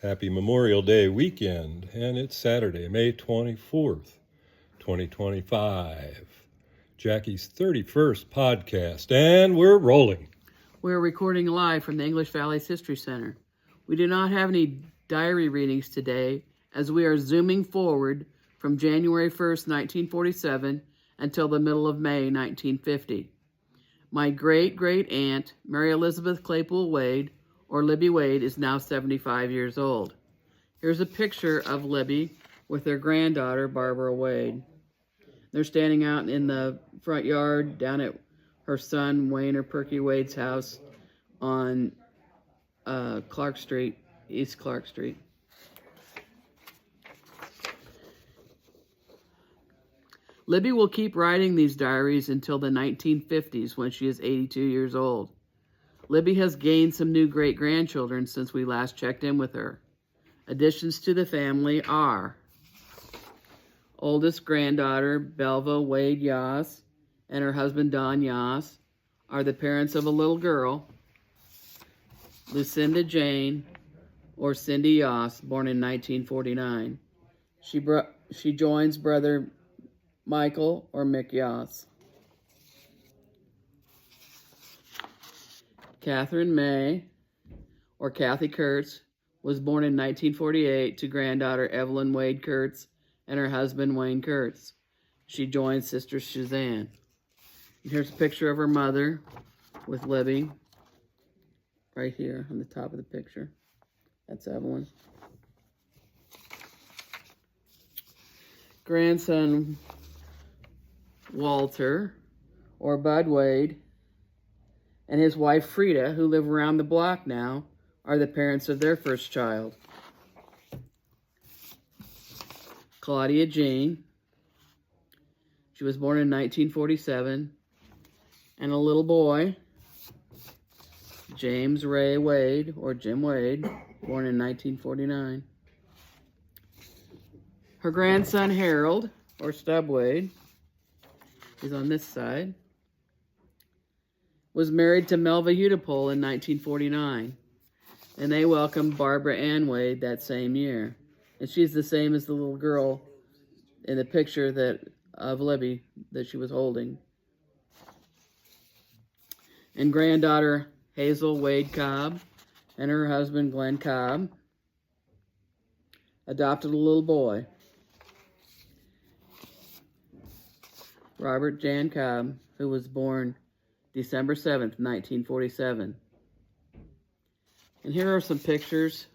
Happy Memorial Day weekend, and it's Saturday, May 24th, 2025. Jackie's 31st podcast, and we're rolling. We're recording live from the English Valley's History Center. We do not have any diary readings today, as we are zooming forward from January 1st, 1947 until the middle of May, 1950. My great-great-aunt, Mary Elizabeth Claypool Wade, or Libby Wade, is now 75 years old. Here's a picture of Libby with her granddaughter, Barbara Wade. They're standing out in the front yard down at her son, Wayne or Perky Wade's house on Clark Street, East Clark Street. Libby will keep writing these diaries until the 1950s when she is 82 years old. Libby has gained some new great-grandchildren since we last checked in with her. Additions to the family are oldest granddaughter, Belva Wade Yoss, and her husband, Don Yoss, are the parents of a little girl, Lucinda Jane, or Cindy Yoss, born in 1949. She joins brother Michael, or Mick Yoss. Catherine May, or Kathy Kurtz, was born in 1948 to granddaughter Evelyn Wade Kurtz and her husband Wayne Kurtz. She joined Sister Suzanne. And here's a picture of her mother with Libby, right here on the top of the picture. That's Evelyn. Grandson Walter, or Bud Wade, and his wife Frida, who live around the block now, are the parents of their first child. Claudia Jean, she was born in 1947, and a little boy, James Ray Wade, or Jim Wade, born in 1949. Her grandson Harold, or Stub Wade, he's on this side, was married to Melva Udipole in 1949, and they welcomed Barbara Ann Wade that same year. And she's the same as the little girl in the picture of Libby that she was holding. And granddaughter Hazel Wade Cobb and her husband Glenn Cobb adopted a little boy, Robert Jan Cobb, who was born December 7th, 1947. And here are some pictures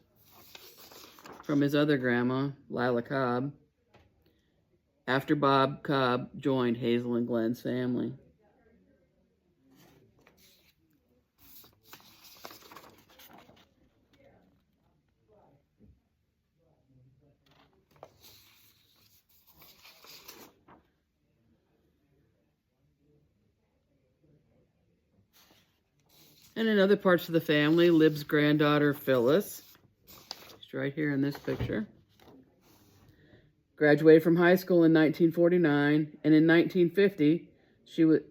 from his other grandma, Lila Cobb, after Bob Cobb joined Hazel and Glenn's family. And in other parts of the family, Lib's granddaughter, Phyllis, she's right here in this picture, graduated from high school in 1949, and in 1950,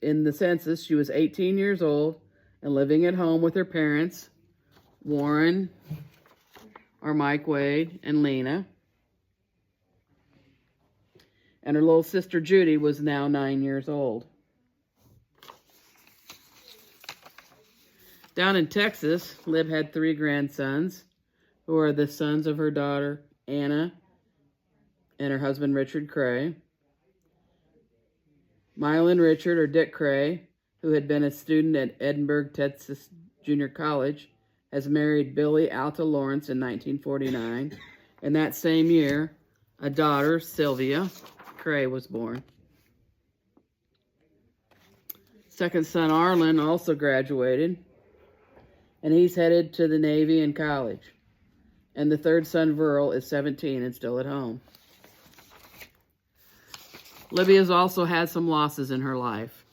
in the census, she was 18 years old and living at home with her parents, Warren, or Mike Wade, and Lena. And her little sister, Judy, was now 9 years old. Down in Texas, Lib had 3 grandsons, who are the sons of her daughter, Anna, and her husband, Richard Cray. Mylan Richard, or Dick Cray, who had been a student at Edinburgh, Texas Junior College, has married Billy Alta Lawrence in 1949. And that same year, a daughter, Sylvia Cray, was born. Second son, Arlen, also graduated, and he's headed to the Navy and college. And the third son, Verl, is 17 and still at home. Libby has also had some losses in her life.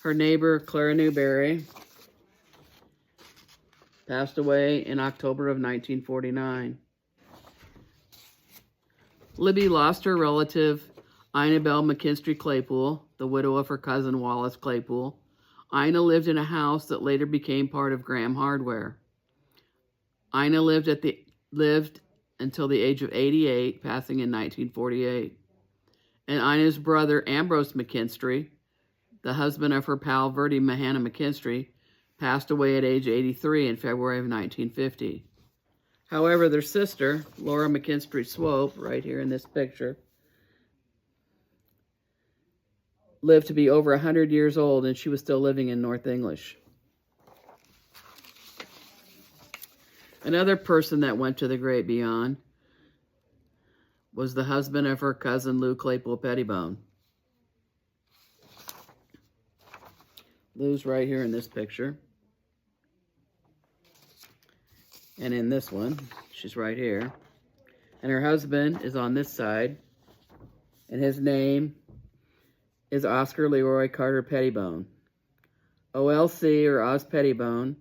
Her neighbor, Clara Newberry, passed away in October of 1949. Libby lost her relative, Ina Bell McKinstry Claypool, the widow of her cousin Wallace Claypool. Ina lived in a house that later became part of Graham Hardware. Ina lived at the lived until the age of 88, passing in 1948. And Ina's brother, Ambrose McKinstry, the husband of her pal Verdi Mahana McKinstry, passed away at age 83 in February of 1950. However, their sister, Laura McKinstry Swope, right here in this picture, lived to be over 100 years old, and she was still living in North English. Another person that went to the great beyond was the husband of her cousin Lou Claypool Pettibone. Lou's right here in this picture. And in this one, she's right here. And her husband is on this side. And his name is Oscar Leroy Carter Pettibone. OLC, or Oz Pettibone,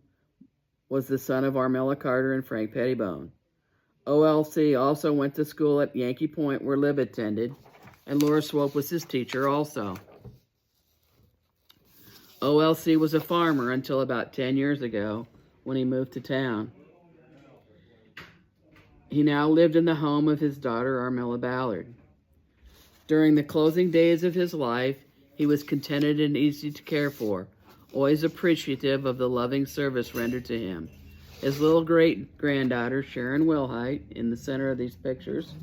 was the son of Armella Carter and Frank Pettibone. OLC also went to school at Yankee Point, where Lib attended, and Laura Swope was his teacher also. OLC was a farmer until about 10 years ago when he moved to town. He now lived in the home of his daughter, Armella Ballard. During the closing days of his life, he was contented and easy to care for, always appreciative of the loving service rendered to him. His little great-granddaughter, Sharon Wilhite, in the center of these pictures,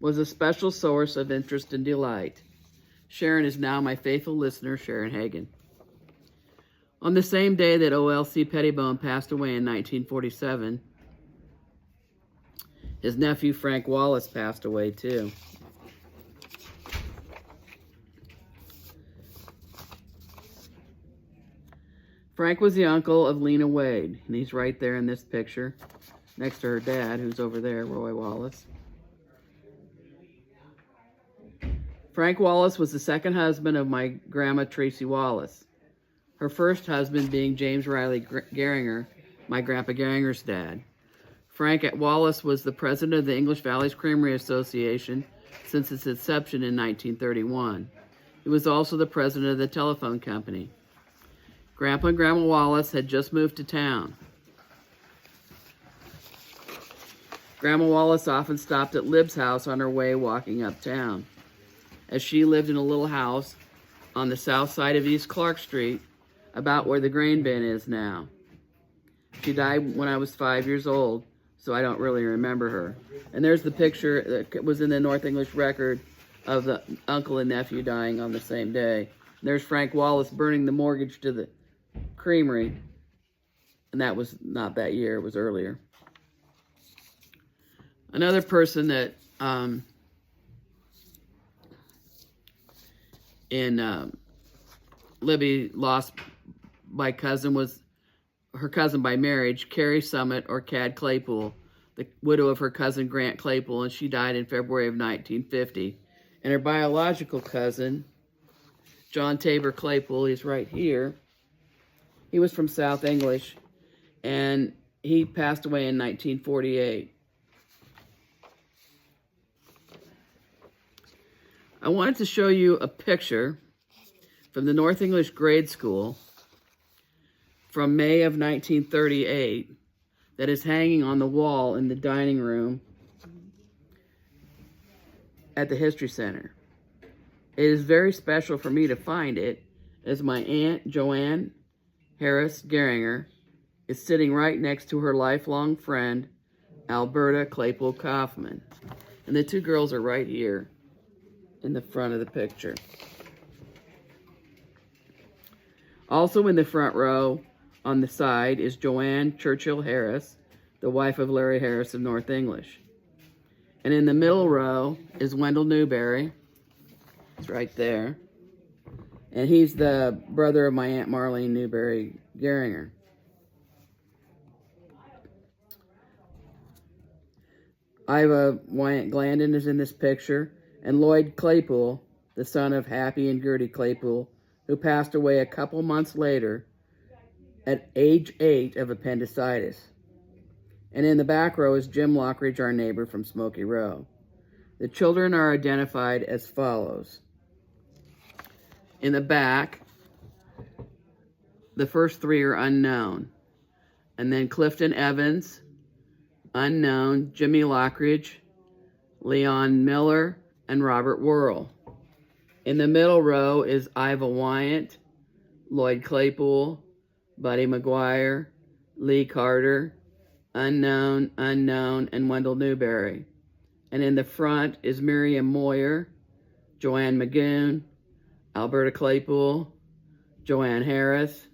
was a special source of interest and delight. Sharon is now my faithful listener, Sharon Hagen. On the same day that OLC Pettibone passed away in 1947, his nephew, Frank Wallace, passed away too. Frank was the uncle of Lena Wade, and he's right there in this picture, next to her dad, who's over there, Roy Wallace. Frank Wallace was the second husband of my grandma, Tracy Wallace. Her first husband being James Riley Geringer, my Grandpa Geringer's dad. Frank Wallace was the president of the English Valleys Creamery Association since its inception in 1931. He was also the president of the telephone company. Grandpa and Grandma Wallace had just moved to town. Grandma Wallace often stopped at Lib's house on her way walking uptown, as she lived in a little house on the south side of East Clark Street, about where the grain bin is now. She died when I was 5 years old, so I don't really remember her. And there's the picture that was in the North English Record of the uncle and nephew dying on the same day. And there's Frank Wallace burning the mortgage to the creamery, and that was not that year, it was earlier. Another person that Libby lost by cousin was her cousin by marriage, Carrie Summit, or Cad Claypool, the widow of her cousin Grant Claypool, and she died in February of 1950. And her biological cousin, John Tabor Claypool, he's right here. He was from South English, and he passed away in 1948. I wanted to show you a picture from the North English Grade School from May of 1938 that is hanging on the wall in the dining room at the History Center. It is very special for me to find it, as my Aunt Joanne Harris Geringer is sitting right next to her lifelong friend, Alberta Claypool Kaufman. And the two girls are right here in the front of the picture. Also in the front row on the side is Joanne Churchill Harris, the wife of Larry Harris of North English. And in the middle row is Wendell Newberry. It's right there. And he's the brother of my Aunt Marlene Newberry Geringer. Iva Wyant Glandon is in this picture, and Lloyd Claypool, the son of Happy and Gertie Claypool, who passed away a couple months later at age 8 of appendicitis. And in the back row is Jim Lockridge, our neighbor from Smoky Row. The children are identified as follows. In the back, the first three are unknown. And then Clifton Evans, unknown Jimmy Lockridge, Leon Miller, and Robert Worrell. In the middle row is Iva Wyant, Lloyd Claypool, Buddy McGuire, Lee Carter, unknown, and Wendell Newberry. And in the front is Miriam Moyer, Joanne Magoon, Alberta Claypool, Joanne Harris,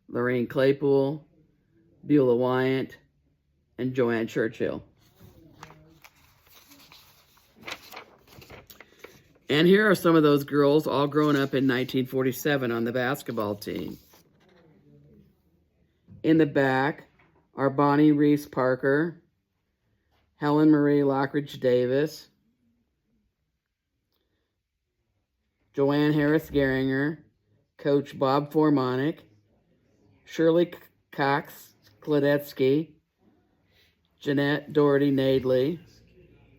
Lorraine Claypool, Beulah Wyant, and Joanne Churchill. And here are some of those girls all grown up in 1947 on the basketball team. In the back are Bonnie Reese Parker, Helen Marie Lockridge Davis, Joanne Harris Geringer, Coach Bob Formanek, Shirley Cox Kladetsky, Jeanette Doherty Nadley,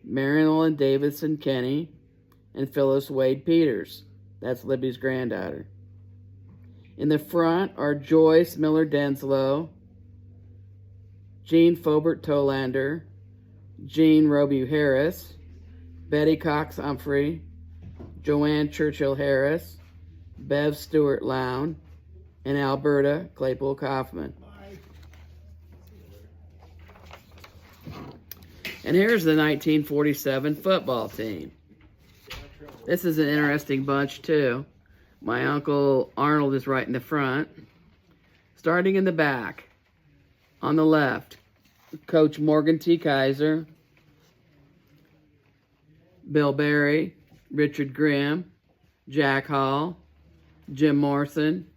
Marilyn Davidson Kenny, and Phyllis Wade Peters. That's Libby's granddaughter. In the front are Joyce Miller Denslow, Jean Fobert Tolander, Jean Robu Harris, Betty Cox Humphrey, Joanne Churchill Harris, Bev Stewart Lown, and Alberta Claypool Kaufman. And here's the 1947 football team. This is an interesting bunch too. My Uncle Arnold is right in the front. Starting in the back, on the left, Coach Morgan T. Kaiser, Bill Berry, Richard Grimm, Jack Hall, Jim Morrison,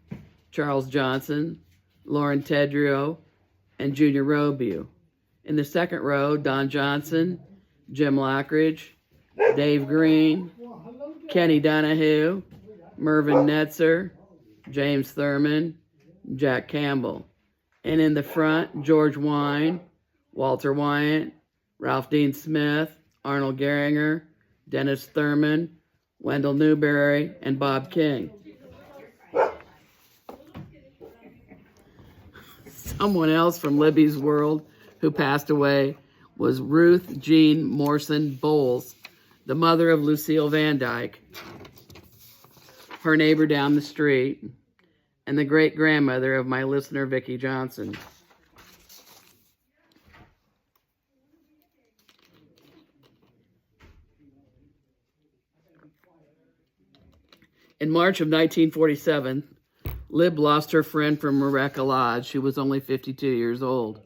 Charles Johnson, Lauren Tedrio, and Junior Robu. In the second row, Don Johnson, Jim Lockridge, Dave Green, Kenny Donahue, Mervyn Netzer, James Thurman, Jack Campbell. And in the front, George Wine, Walter Wyant, Ralph Dean Smith, Arnold Geringer, Dennis Thurman, Wendell Newberry, and Bob King. Someone else from Libby's world who passed away was Ruth Jean Morrison Bowles, the mother of Lucille Van Dyke, her neighbor down the street, and the great-grandmother of my listener, Vicki Johnson. In March of 1947, Lib lost her friend from Mareka Lodge. She was only 52 years old.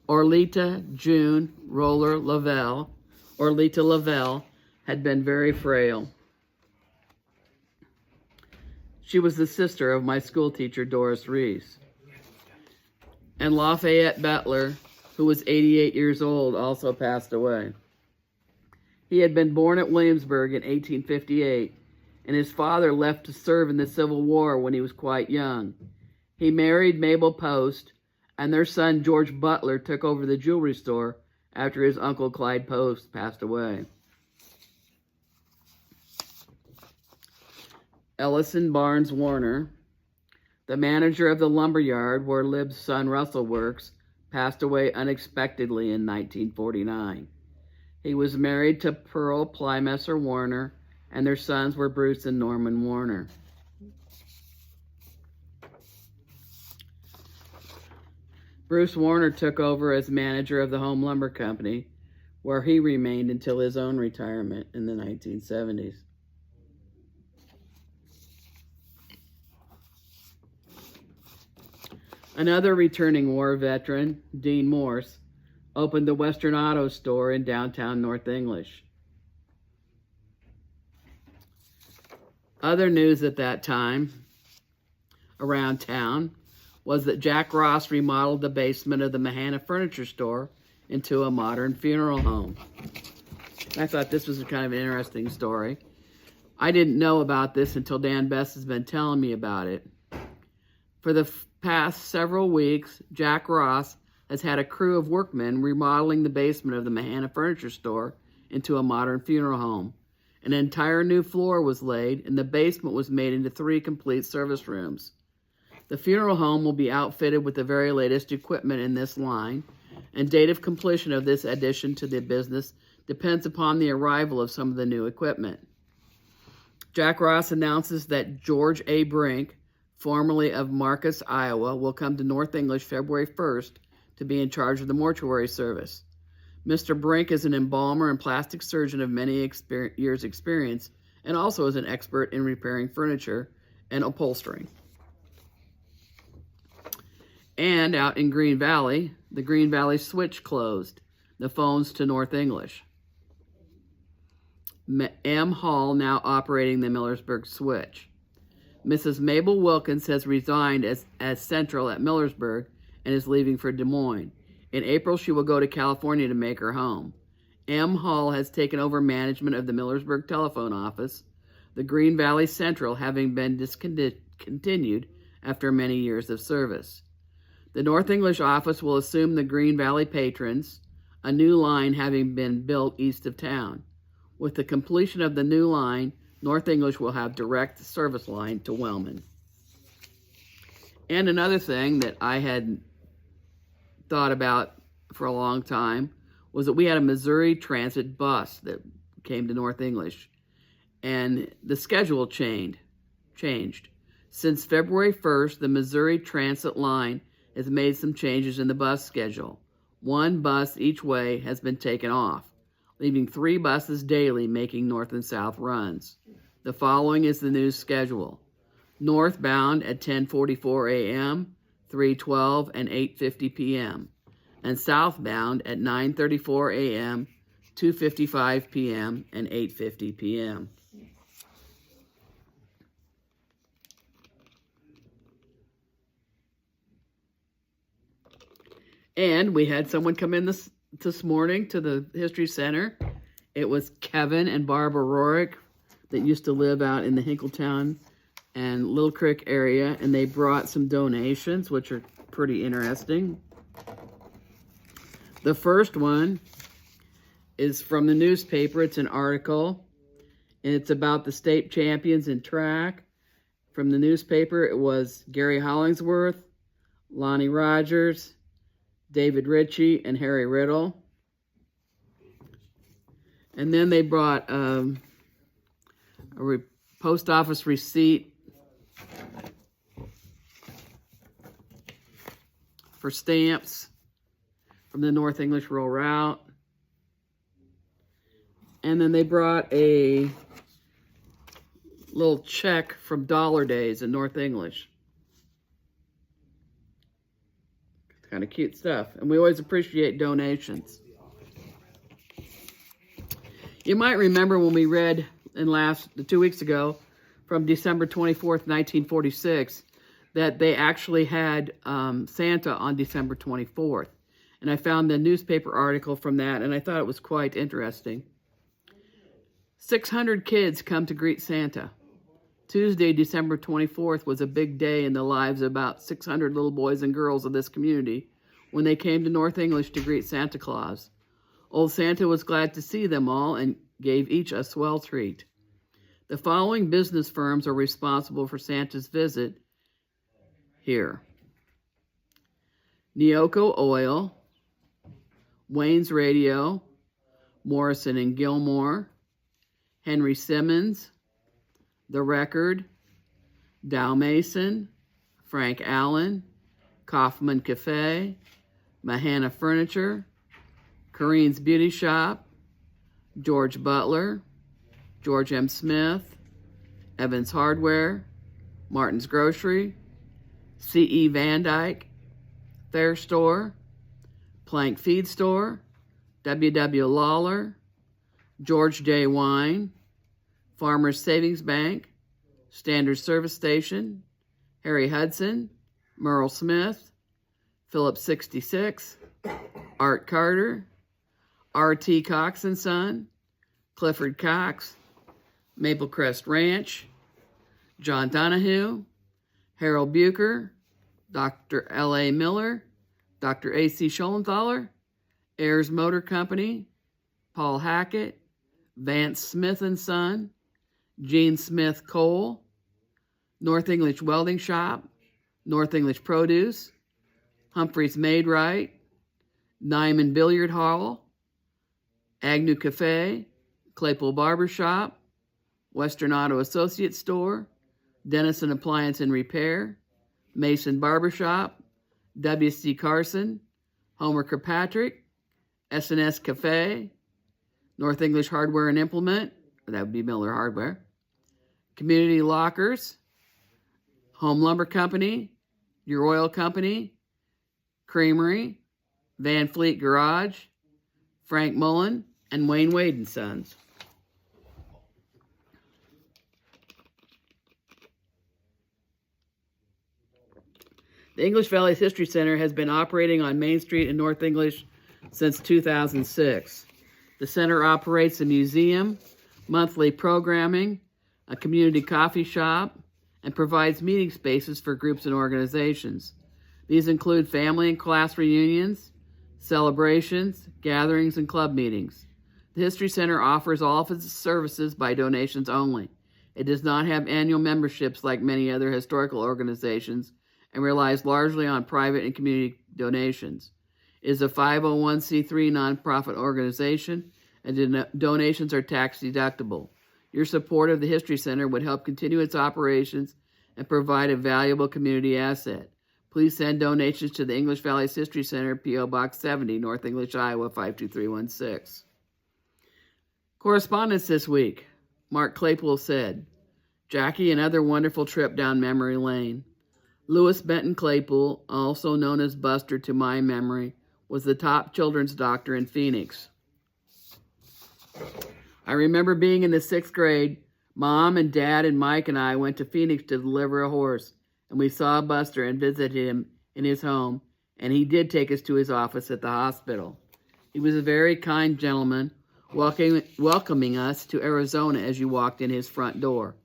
Orlita June Roller Lavelle, Orlita Lavelle, had been very frail. She was the sister of my school teacher, Doris Reese. And Lafayette Butler, who was 88 years old, also passed away. He had been born at Williamsburg in 1858, and his father left to serve in the Civil War when he was quite young. He married Mabel Post, and their son, George Butler, took over the jewelry store after his uncle, Clyde Post, passed away. Ellison Barnes Warner, the manager of the lumber yard where Lib's son Russell works, passed away unexpectedly in 1949. He was married to Pearl Plymesser Warner, and their sons were Bruce and Norman Warner. Bruce Warner took over as manager of the Home Lumber Company, where he remained until his own retirement in the 1970s. Another returning war veteran, Dean Morse, opened the Western Auto Store in downtown North English. Other news at that time around town was that Jack Ross remodeled the basement of the Mahana Furniture Store into a modern funeral home. I thought this was a kind of an interesting story. I didn't know about this until Dan Best has been telling me about it. For the past several weeks, Jack Ross has had a crew of workmen remodeling the basement of the Mahana Furniture Store into a modern funeral home. An entire new floor was laid, and the basement was made into 3 complete service rooms. The funeral home will be outfitted with the very latest equipment in this line, and date of completion of this addition to the business depends upon the arrival of some of the new equipment. Jack Ross announces that George A. Brink, formerly of Marcus, Iowa, will come to North English February 1st to be in charge of the mortuary service. Mr. Brink is an embalmer and plastic surgeon of many years' experience and also is an expert in repairing furniture and upholstering. And out in Green Valley, the Green Valley switch closed, the phones to North English. M. Hall now operating the Millersburg switch. Mrs. Mabel Wilkins has resigned as central at Millersburg and is leaving for Des Moines. In April, she will go to California to make her home. M. Hall has taken over management of the Millersburg telephone office, the Green Valley Central having been discontinued after many years of service. The North English office will assume the Green Valley patrons, a new line having been built east of town. With the completion of the new line, North English will have direct service line to Wellman. And another thing that I had thought about for a long time was that we had a Missouri Transit bus that came to North English, and the schedule changed. Since February 1st, the Missouri Transit line has made some changes in the bus schedule. One bus each way has been taken off, leaving 3 buses daily making north and south runs. The following is the new schedule. Northbound at 10:44 a.m., 3:12, and 8:50 p.m., and southbound at 9:34 a.m., 2:55 p.m., and 8:50 p.m. And we had someone come in this morning to the History Center. It was Kevin and Barbara Rorick that used to live out in the Hinkletown and Little Creek area, and they brought some donations, which are pretty interesting. The first one is from the newspaper. It's an article, and it's about the state champions in track. From the newspaper, it was Gary Hollingsworth, Lonnie Rogers, David Ritchie, and Harry Riddle. And then they brought a post office receipt for stamps from the North English Rural Route. And then they brought a little check from Dollar Days in North English. Kind of cute stuff. And we always appreciate donations. You might remember when we read 2 weeks ago from December 24th, 1946, that they actually had Santa on December 24th. And I found the newspaper article from that, and I thought it was quite interesting. 600 kids come to greet Santa. Tuesday, December 24th, was a big day in the lives of about 600 little boys and girls of this community when they came to North English to greet Santa Claus. Old Santa was glad to see them all and gave each a swell treat. The following business firms are responsible for Santa's visit here: Neoco Oil, Wayne's Radio, Morrison and Gilmore, Henry Simmons, The Record, Dow Mason, Frank Allen, Kaufman Cafe, Mahana Furniture, Corrine's Beauty Shop, George Butler, George M. Smith, Evans Hardware, Martin's Grocery, C.E. Van Dyke, Fair Store, Plank Feed Store, W.W. Lawler, George J. Wine, Farmers Savings Bank, Standard Service Station, Harry Hudson, Merle Smith, Phillips 66, Art Carter, R.T. Cox and Son, Clifford Cox, Maple Crest Ranch, John Donahue, Harold Bucher, Dr. L.A. Miller, Dr. A.C. Schollenthaler, Ayers Motor Company, Paul Hackett, Vance Smith and Son, Gene Smith Cole, North English Welding Shop, North English Produce, Humphreys Maid Right, Nyman Billiard Hall, Agnew Cafe, Claypool Barber Shop, Western Auto Associates Store, Dennison Appliance and Repair, Mason Barber Shop, W.C. Carson, Homer Kirkpatrick, S&S Cafe, North English Hardware and Implement, or that would be Miller Hardware, Community Lockers, Home Lumber Company, Your Oil Company, Creamery, Van Fleet Garage, Frank Mullen, and Wayne Wade & Sons. The English Valley History Center has been operating on Main Street in North English since 2006. The center operates a museum, monthly programming, a community coffee shop, and provides meeting spaces for groups and organizations. These include family and class reunions, celebrations, gatherings, and club meetings. The History Center offers all of its services by donations only. It does not have annual memberships like many other historical organizations and relies largely on private and community donations. It is a 501c3 nonprofit organization, and donations are tax deductible. Your support of the History Center would help continue its operations and provide a valuable community asset. Please send donations to the English Valley History Center, P.O. Box 70, North English, Iowa, 52316. Correspondence this week. Mark Claypool said, Jackie, another wonderful trip down memory lane. Lewis Benton Claypool, also known as Buster to my memory, was the top children's doctor in Phoenix. I remember being in the 6th grade. Mom and Dad and Mike and I went to Phoenix to deliver a horse, and we saw Buster and visited him in his home, and he did take us to his office at the hospital. He was a very kind gentleman, welcoming us to Arizona as you walked in his front door.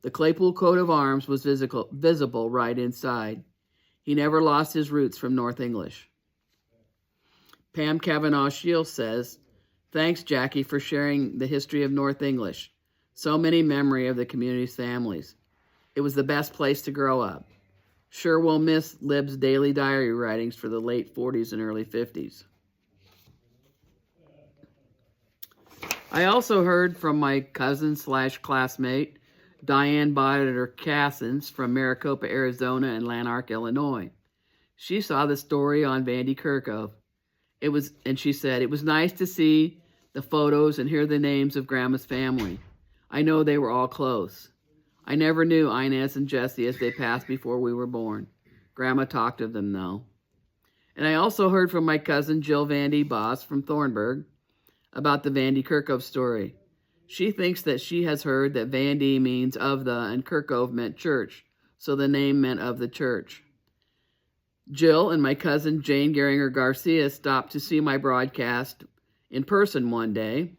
The Claypool coat of arms was visible right inside. He never lost his roots from North English. Pam Kavanaugh Shields says, thanks, Jackie, for sharing the history of North English. So many memory of the community's families. It was the best place to grow up. Sure will miss Lib's daily diary writings for the late 40s and early 50s. I also heard from my cousin/classmate, Diane Bauditor Cassens from Maricopa, Arizona and Lanark, Illinois. She saw the story on Vandy Kirkov. And she said, it was nice to see the photos and hear the names of Grandma's family. I know they were all close. I never knew Inez and Jesse as they passed before we were born. Grandma talked of them, though. And I also heard from my cousin Jill Vandy Boss from Thornburg about the Vandy Kirkov story. She thinks that she has heard that Vandy means of the and Kirkov meant church, so the name meant of the church. Jill and my cousin Jane Geringer Garcia stopped to see my broadcast in person one day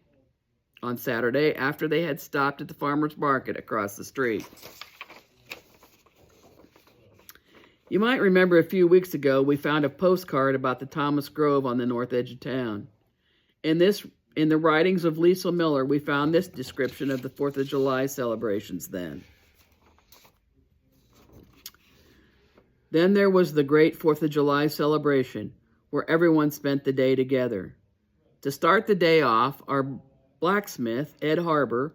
on Saturday after they had stopped at the farmer's market across the street. You might remember a few weeks ago we found a postcard about the Thomas Grove on the north edge of town. In the writings of Liesl Miller, we found this description of the 4th of July celebrations then. Then there was the great 4th of July celebration, where everyone spent the day together. To start the day off, our blacksmith, Ed Harbor,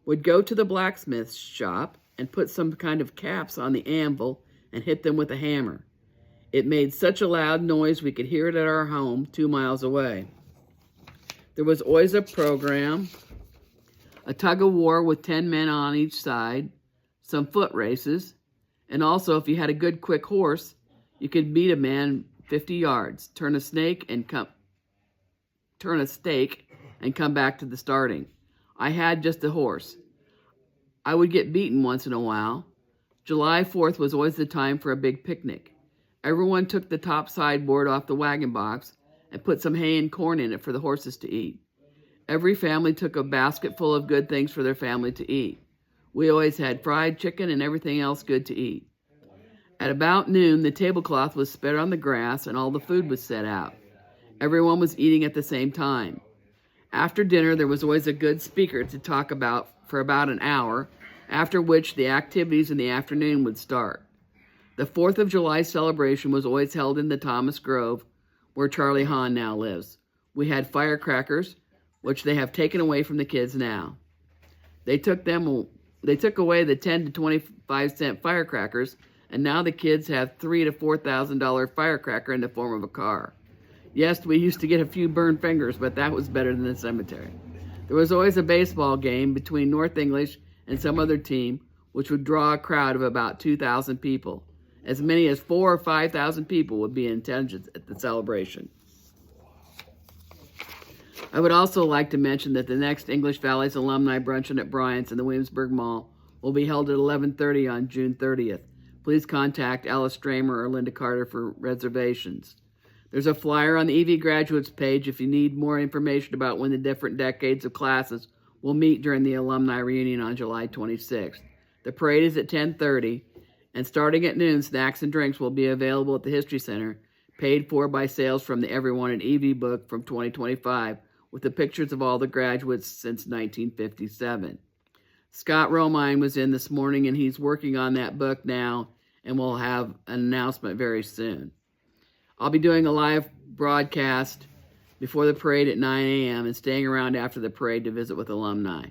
would go to the blacksmith's shop and put some kind of caps on the anvil and hit them with a hammer. It made such a loud noise we could hear it at our home 2 miles away. There was always a program, a tug of war with 10 men on each side, some foot races, and also if you had a good quick horse, you could beat a man 50 yards, turn a stake and come back to the starting. I had just a horse. I would get beaten once in a while. July 4th was always the time for a big picnic. Everyone took the top sideboard off the wagon box and put some hay and corn in it for the horses to eat. Every family took a basket full of good things for their family to eat. We always had fried chicken and everything else good to eat. At about noon, the tablecloth was spread on the grass and all the food was set out. Everyone was eating at the same time. After dinner, there was always a good speaker to talk about for about an hour, after which the activities in the afternoon would start. The 4th of July celebration was always held in the Thomas Grove, where Charlie Hahn now lives. We had firecrackers, which they have taken away from the kids now. They took away the 10 to 25 cent firecrackers, and now the kids have $3,000 to $4,000 firecracker in the form of a car. Yes, we used to get a few burned fingers, but that was better than the cemetery. There was always a baseball game between North English and some other team, which would draw a crowd of about 2,000 people. As many as 4,000 or 5,000 people would be in attendance at the celebration. I would also like to mention that the next English Valleys Alumni Bruncheon at Bryant's in the Williamsburg Mall will be held at 11:30 on June 30th. Please contact Alice Stramer or Linda Carter for reservations. There's a flyer on the EV Graduates page if you need more information about when the different decades of classes will meet during the alumni reunion on July 26th. The parade is at 10:30, and starting at noon, snacks and drinks will be available at the History Center, paid for by sales from the Everyone at EV book from 2025, with the pictures of all the graduates since 1957. Scott Romine was in this morning, and he's working on that book now, and we'll have an announcement very soon. I'll be doing a live broadcast before the parade at 9 a.m. and staying around after the parade to visit with alumni.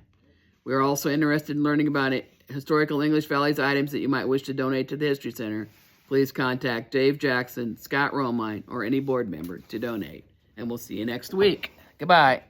We are also interested in learning about historical English Valleys items that you might wish to donate to the History Center. Please contact Dave Jackson, Scott Romine, or any board member to donate. And we'll see you next week. Goodbye.